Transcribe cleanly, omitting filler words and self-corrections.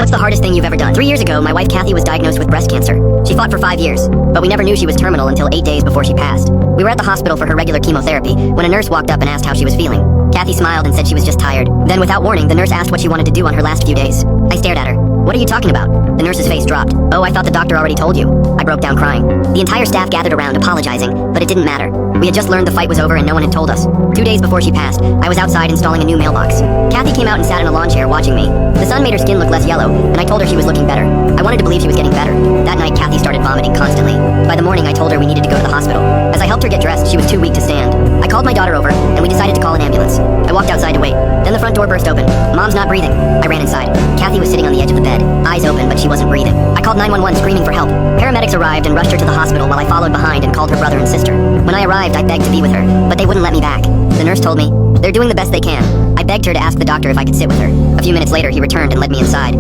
What's the hardest thing you've ever done? 3 years ago, my wife Kathy was diagnosed with breast cancer. She fought for 5 years, but we never knew she was terminal until 8 days before she passed. We were at the hospital for her regular chemotherapy when a nurse walked up and asked how she was feeling. Kathy smiled and said she was just tired. Then, without warning, the nurse asked what she wanted to do on her last few days. I stared at her. What are you talking about? The nurse's face dropped. Oh, I thought the doctor already told you. I broke down crying. The entire staff gathered around apologizing, but it didn't matter. We had just learned the fight was over and no one had told us. 2 days before she passed, I was outside installing a new mailbox. Kathy came out and sat in a lawn chair watching me. The sun made her skin look less yellow, and I told her she was looking better. I wanted to believe she was getting better. That night, Kathy started vomiting constantly. By the morning, I told her we needed to go to the hospital. As I helped her get dressed, she was too weak to stand. I called my daughter over, and we decided to call an ambulance. I walked outside to wait. Then the front door burst open. Mom's not breathing. I ran inside. Kathy was sitting on the edge of the bed, eyes open, but she wasn't breathing. I called 911 screaming for help. Paramedics arrived and rushed her to the hospital while I followed behind and called her brother and sister. When I arrived, I begged to be with her, but they wouldn't let me back. The nurse told me, "They're doing the best they can." I begged her to ask the doctor if I could sit with her. A few minutes later, he returned and led me inside.